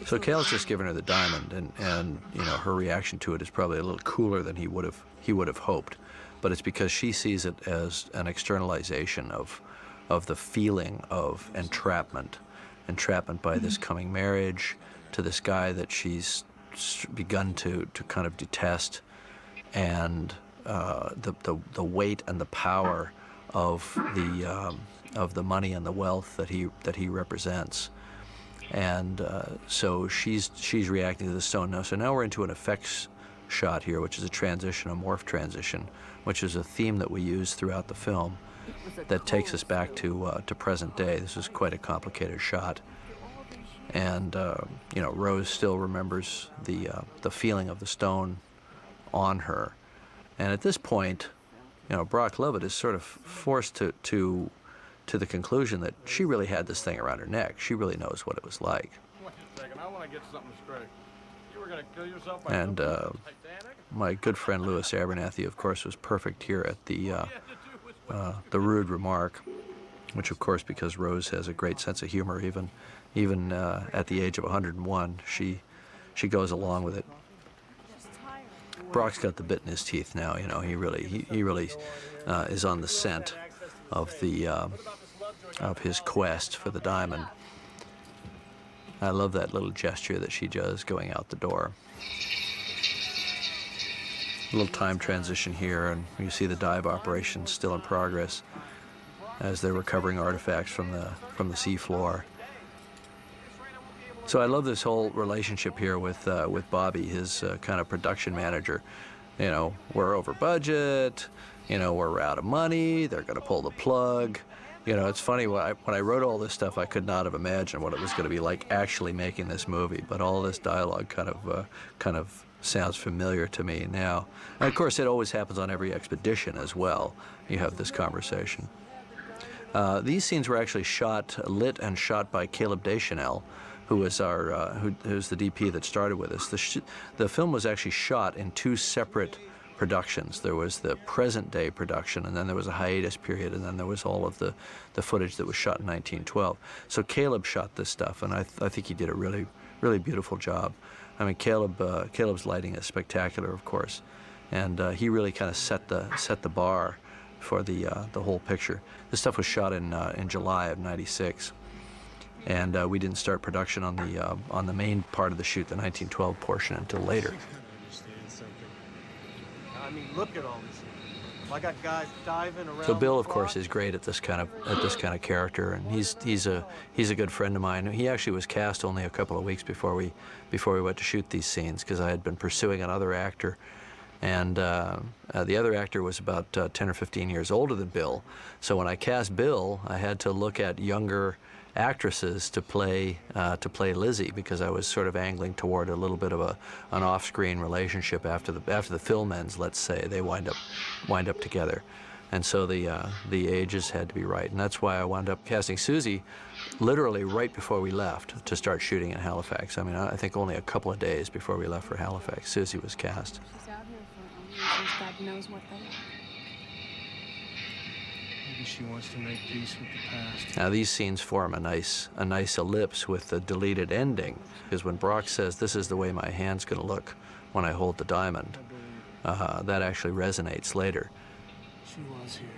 So Cale's just given her the diamond, and you know, her reaction to it is probably a little cooler than he would have hoped, but it's because she sees it as an externalization of the feeling of entrapment by this coming marriage to this guy that she's begun to kind of detest, and the weight and the power of the money and the wealth that he represents. And so she's reacting to the stone now. So now we're into an effects shot here, which is a transition, a morph transition, which is a theme that we use throughout the film that takes us back to present day. This is quite a complicated shot. And you know, Rose still remembers the feeling of the stone on her. And at this point, you know, Brock Lovett is sort of forced to the conclusion that she really had this thing around her neck. She really knows what it was like. Wait a second, I want to get something straight. You were going to kill yourself by And Titanic? my good friend Louis Abernathy, of course, was perfect here at the rude remark, which, of course, because Rose has a great sense of humor, even at the age of 101, she goes along with it. Brock's got the bit in his teeth now. You know, he really is on the scent of his quest for the diamond. I love that little gesture that she does going out the door. A little time transition here, and you see the dive operation still in progress as they're recovering artifacts from the seafloor. So I love this whole relationship here with Bobby, his kind of production manager. You know, we're over budget. You know, we're out of money. They're going to pull the plug. You know, it's funny, when I wrote all this stuff, I could not have imagined what it was going to be like actually making this movie. But all this dialogue kind of sounds familiar to me now. And of course, it always happens on every expedition as well. You have this conversation. These scenes were actually lit and shot by Caleb Deschanel, who was who's the DP that started with us. The film was actually shot in two separate productions. There was the present day production, and then there was a hiatus period, and then there was all of the footage that was shot in 1912. So Caleb shot this stuff, and I think he did a really, really beautiful job. I mean, Caleb's lighting is spectacular, of course, and he really kind of set the bar for the whole picture. This stuff was shot in July of '96. And we didn't start production on the main part of the shoot, the 1912 portion, until later. I mean, look at all this. I got guys diving around. So Bill, of course, is great at this kind of character, and he's a good friend of mine. He actually was cast only a couple of weeks before we went to shoot these scenes, because I had been pursuing another actor, and the other actor was about 10 or 15 years older than Bill. So when I cast Bill, I had to look at younger actresses to play Lizzie, because I was sort of angling toward a little bit of an off-screen relationship after the film ends. Let's say they wind up together, and so the ages had to be right, and that's why I wound up casting Susie literally right before we left to start shooting in Halifax. I mean, I think only a couple of days before we left for Halifax, Susie was cast. She's out here for reasons God knows what they are. Maybe she wants to make peace with the past. Now these scenes form a nice ellipse with the deleted ending, because when Brock says, "This is the way my hand's going to look when I hold the diamond," that actually resonates later. She was here.